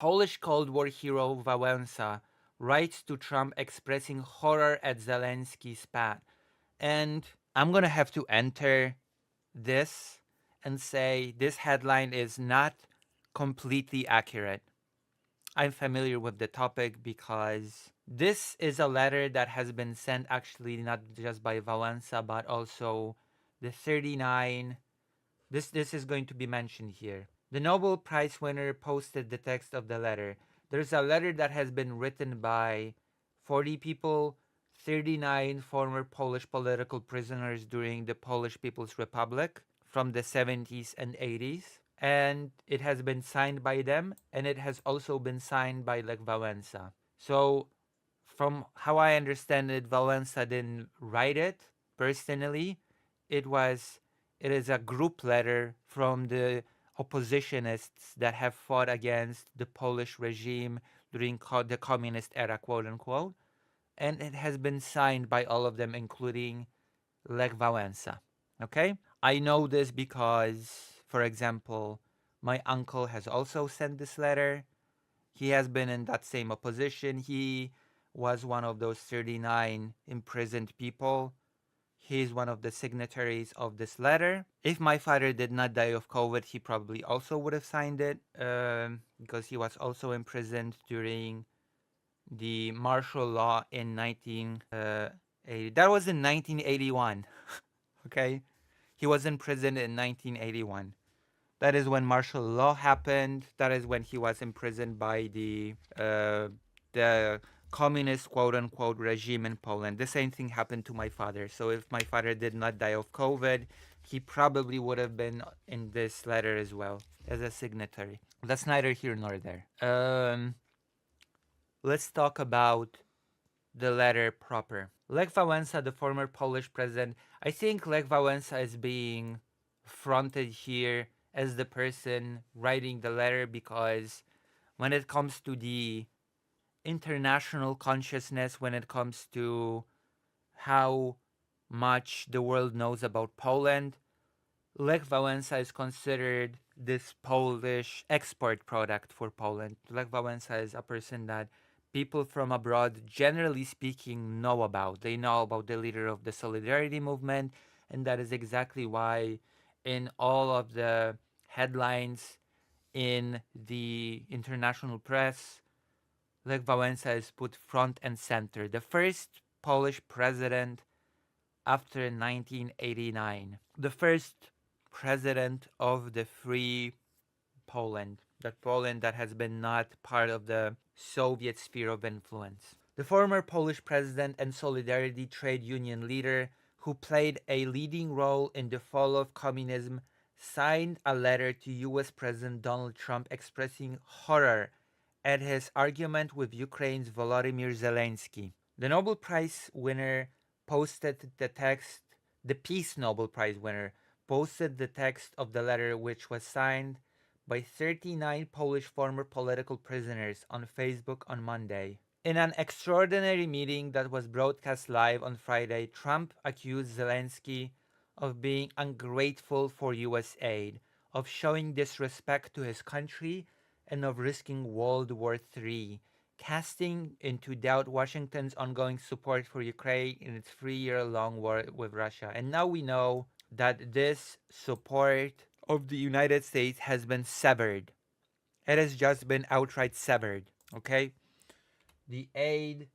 Polish Cold War hero Wałęsa writes to Trump expressing horror at Zelensky's spat. And I'm going to have to enter this and say this headline is not completely accurate. I'm familiar with the topic because this is a letter that has been sent actually not just by Wałęsa but also the 39. This is going to be mentioned here. The Nobel Prize winner posted the text of the letter. There's a letter that has been written by 40 people, 39 former Polish political prisoners during the Polish People's Republic from the 70s and 80s. And it has been signed by them, and it has also been signed by Lech Wałęsa. So, from how I understand it, Wałęsa didn't write it personally. It was it is a group letter from the oppositionists that have fought against the Polish regime during the communist era, quote unquote, and it has been signed by all of them, including Lech Wałęsa. Okay, I know this because, for example, my uncle has also sent this letter. He has been in that same opposition. He was one of those 39 imprisoned people. He's one of the signatories of this letter. If my father did not die of COVID, he probably also would have signed it because he was also imprisoned during the martial law in 1980. That was in 1981. Okay, he was in prison in 1981. That is when martial law happened. That is when he was imprisoned by the communist quote unquote regime in Poland. The same thing happened to my father. So if my father did not die of COVID, he probably would have been in this letter as well as a signatory. That's neither here nor there. Let's talk about the letter proper. Lech Wałęsa, the former Polish president, I think Lech Wałęsa is being fronted here as the person writing the letter because when it comes to the international consciousness, when it comes to how much the world knows about Poland, Lech Wałęsa is considered this Polish export product for Poland. Lech Wałęsa is a person that people from abroad, generally speaking, know about. They know about the leader of the Solidarity movement, and that is exactly why in all of the headlines in the international press, Lech Wałęsa is put front and center. The first Polish president after 1989. The first president of the free Poland. That Poland that has been not part of the Soviet sphere of influence. The former Polish president and Solidarity trade union leader, who played a leading role in the fall of communism, signed a letter to US President Donald Trump expressing horror at his argument with Ukraine's Volodymyr Zelensky. The Nobel Prize winner posted the text, the Peace Nobel Prize winner posted the text of the letter, which was signed by 39 Polish former political prisoners on Facebook on Monday. In an extraordinary meeting that was broadcast live on Friday, Trump accused Zelensky of being ungrateful for US aid, of showing disrespect to his country, and of risking World War III, casting into doubt Washington's ongoing support for Ukraine in its 3-year-long war with Russia. And now we know that this support of the United States has been severed. It has just been outright severed, okay? The aid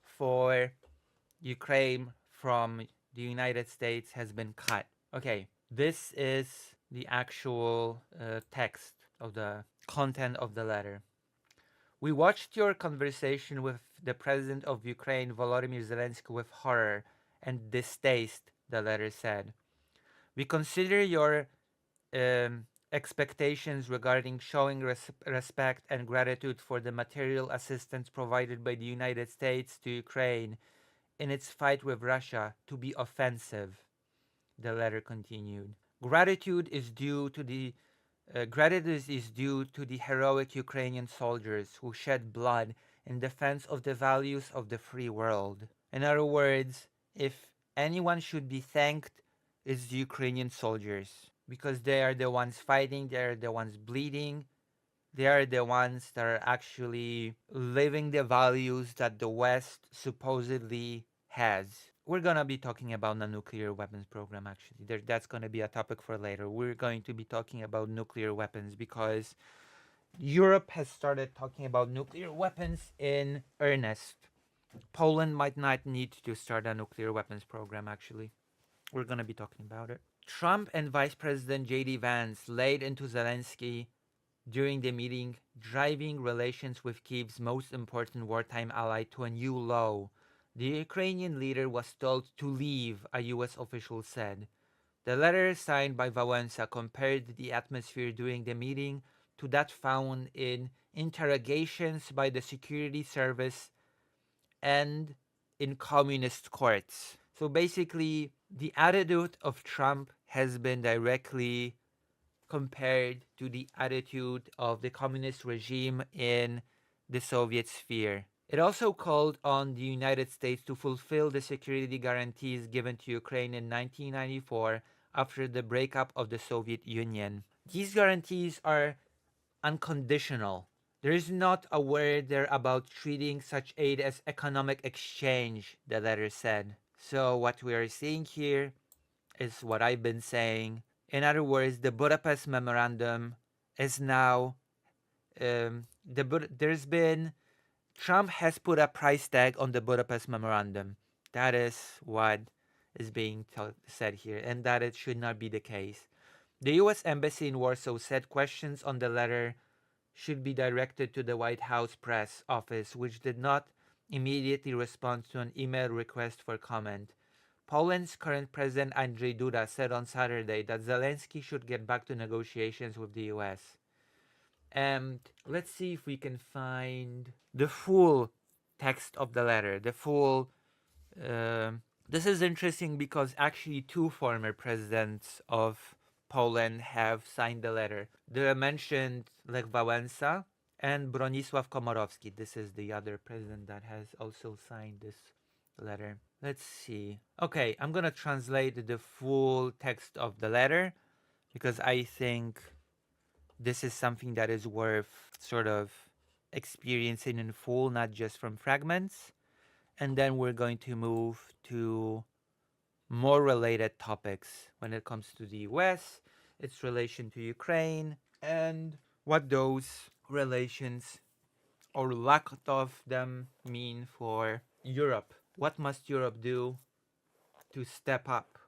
for Ukraine from the United States has been cut. Okay, this is the actual text of the content of the letter. We watched your conversation with the president of Ukraine, Volodymyr Zelensky, with horror and distaste, the letter said. We consider your expectations regarding showing respect and gratitude for the material assistance provided by the United States to Ukraine in its fight with Russia to be offensive, the letter continued. Gratitude is due to the heroic Ukrainian soldiers who shed blood in defense of the values of the free world. In other words, if anyone should be thanked, it's the Ukrainian soldiers because they are the ones fighting, they are the ones bleeding, They are the ones that are actually living the values that the West supposedly has. We're gonna be talking about the nuclear weapons program actually. That's gonna be a topic for later. We're going to be talking about nuclear weapons because Europe has started talking about nuclear weapons in earnest. Poland might not need to start a nuclear weapons program actually. We're gonna be talking about it. Trump and Vice President J.D. Vance laid into Zelensky during the meeting, driving relations with Kyiv's most important wartime ally to a new low. The Ukrainian leader was told to leave, a U.S. official said. The letter signed by Wałęsa compared the atmosphere during the meeting to that found in interrogations by the security service and in communist courts. So basically, the attitude of Trump has been directly compared to the attitude of the communist regime in the Soviet sphere. It also called on the United States to fulfill the security guarantees given to Ukraine in 1994 after the breakup of the Soviet Union. These guarantees are unconditional. There is not a word there about treating such aid as economic exchange, the letter said. So, what we are seeing here is what I've been saying. In other words, the Budapest Memorandum is now there's been Trump has put a price tag on the Budapest Memorandum. That is what is being said here, and that it should not be the case. The U.S. Embassy in Warsaw said questions on the letter should be directed to the White House press office, which did not immediately respond to an email request for comment. Poland's current president Andrzej Duda said on Saturday that Zelensky should get back to negotiations with the US. And let's see if we can find the full text of the letter, the full. This is interesting because actually two former presidents of Poland have signed the letter. The mentioned Lech Wałęsa and Bronisław Komorowski. This is the other president that has also signed this letter. Let's see. Okay, I'm gonna translate the full text of the letter because I think this is something that is worth sort of experiencing in full, not just from fragments. And then we're going to move to more related topics when it comes to the US, its relation to Ukraine, and what those relations or lack of them mean for Europe. What must Europe do to step up?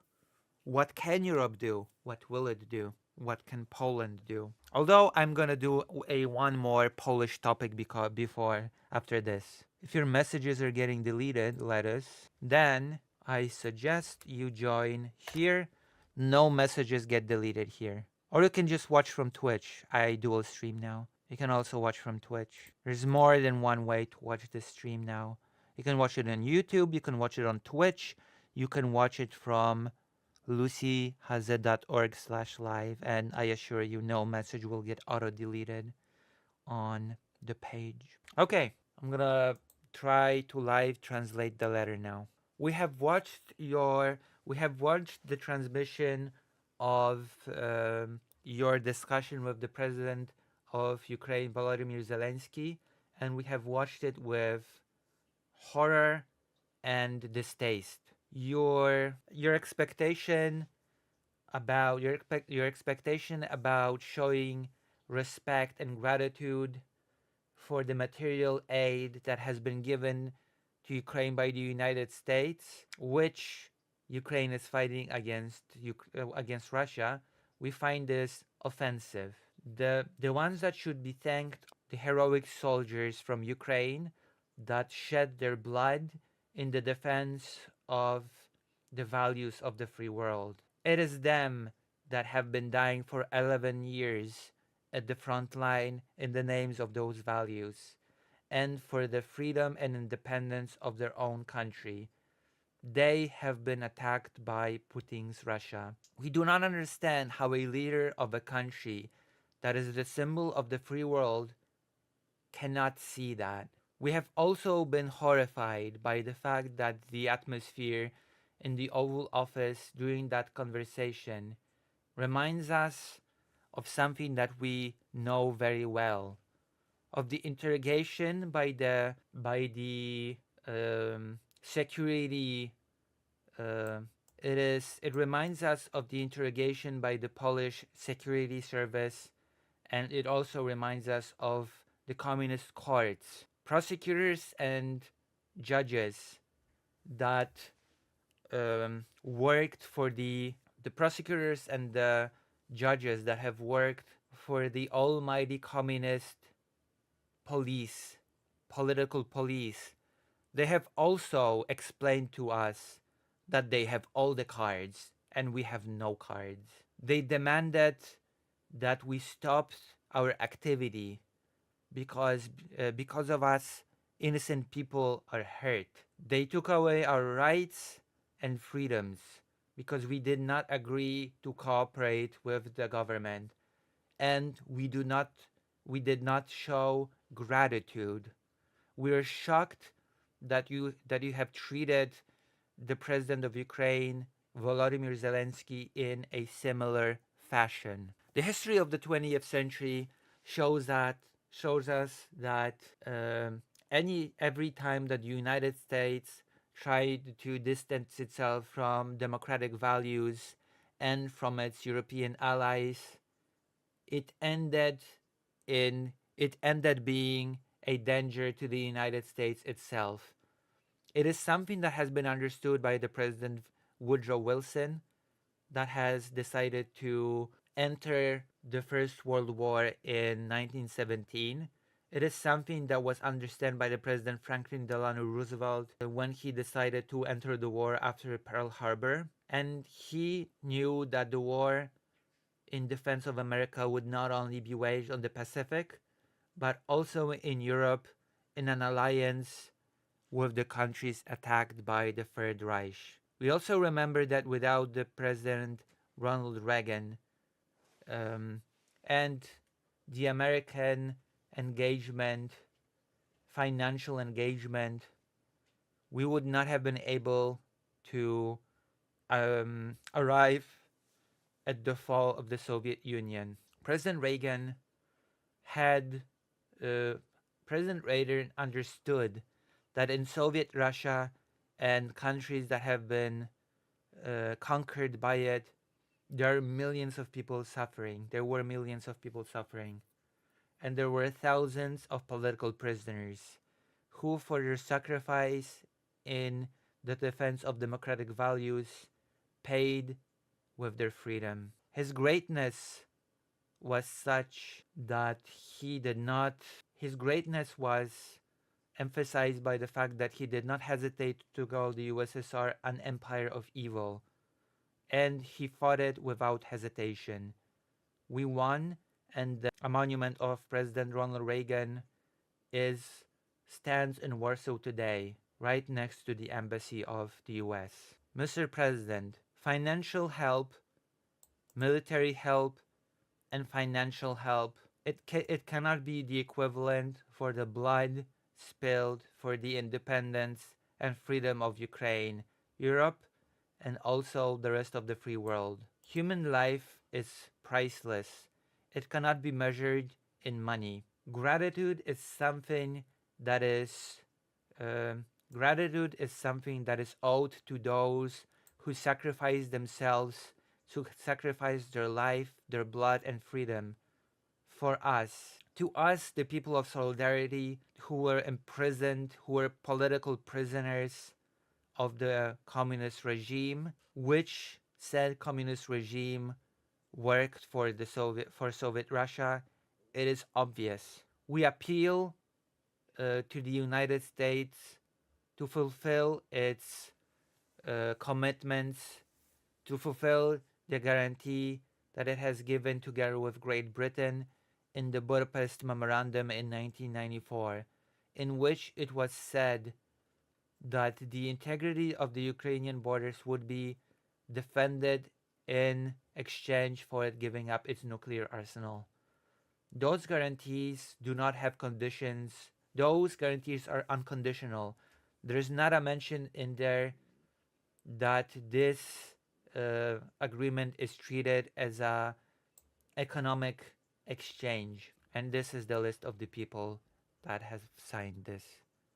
What can Europe do? What will it do? What can Poland do? Although I'm gonna do a one more Polish topic because before after this. If your messages are getting deleted, lettuce, then I suggest you join here. No messages get deleted here. Or you can just watch from Twitch. I dual stream now. You can also watch from Twitch. There's more than one way to watch this stream now. You can watch it on YouTube, you can watch it on Twitch, you can watch it from lucyhaze.org/live, and I assure you no message will get auto-deleted on the page. Okay, I'm gonna try to live translate the letter now. We have watched the transmission of your discussion with the president of Ukraine, Volodymyr Zelensky, and we have watched it with horror and distaste. Your expectation about your expectation about showing respect and gratitude for the material aid that has been given to Ukraine by the United States, which Ukraine is fighting against Russia, we find this offensive. The ones that should be thanked, the heroic soldiers from Ukraine that shed their blood in the defense of the values of the free world. It is them that have been dying for 11 years at the front line in the names of those values and for the freedom and independence of their own country. They have been attacked by Putin's Russia. We do not understand how a leader of a country that is the symbol of the free world cannot see that. We have also been horrified by the fact that the atmosphere in the Oval Office during that conversation reminds us of something that we know very well. Of the interrogation by the security, uh, it reminds us of the interrogation by the Polish security service, and it also reminds us of the communist courts, prosecutors and judges that worked for the prosecutors and the judges that have worked for the almighty communist police, political police. They have also explained to us that they have all the cards and we have no cards. They demanded that we stop our activity because of us, innocent people are hurt. They took away our rights and freedoms because we did not agree to cooperate with the government, and we did not show gratitude. We are shocked that you have treated the president of Ukraine, Volodymyr Zelensky, in a similar fashion. The history of the 20th century shows that shows us that every time that the United States tried to distance itself from democratic values and from its European allies, it ended it ended being a danger to the United States itself. It is something that has been understood by the President Woodrow Wilson, that has decided to enter the First World War in 1917. It is something that was understood by the President Franklin Delano Roosevelt when he decided to enter the war after Pearl Harbor. And he knew that the war in defense of America would not only be waged on the Pacific, but also in Europe in an alliance with the countries attacked by the Third Reich. We also remember that without the President Ronald Reagan and the American engagement, financial engagement, we would not have been able to arrive at the fall of the Soviet Union. President Reagan had uh, President Reagan understood that in Soviet Russia and countries that have been conquered by it, there are millions of people suffering. There were millions of people suffering. And there were thousands of political prisoners who, for their sacrifice in the defense of democratic values, paid with their freedom. His greatness was such that he did not, his greatness was emphasized by the fact that he did not hesitate to call the USSR an empire of evil, and he fought it without hesitation. We won, and a monument of President Ronald Reagan is stands in Warsaw today, right next to the embassy of the US. Mr. President, financial help, military help, and financial help, it cannot be the equivalent for the blood spilled for the independence and freedom of Ukraine, Europe, and also the rest of the free world. Human life is priceless. It cannot be measured in money. Gratitude is something that is uh, gratitude is something that is owed to those who sacrifice themselves, who sacrifice their life, their blood, and freedom for us. To us, the people of Solidarity who were imprisoned, who were political prisoners of the communist regime, which said communist regime worked for Soviet Russia, it is obvious. We appeal to the United States to fulfill its commitments, to fulfill the guarantee that it has given together with Great Britain in the Budapest Memorandum in 1994, in which it was said that the integrity of the Ukrainian borders would be defended in exchange for it giving up its nuclear arsenal. Those guarantees do not have conditions. Those guarantees are unconditional. There is not a mention in there that this agreement is treated as a economic exchange. And this is the list of the people that has signed this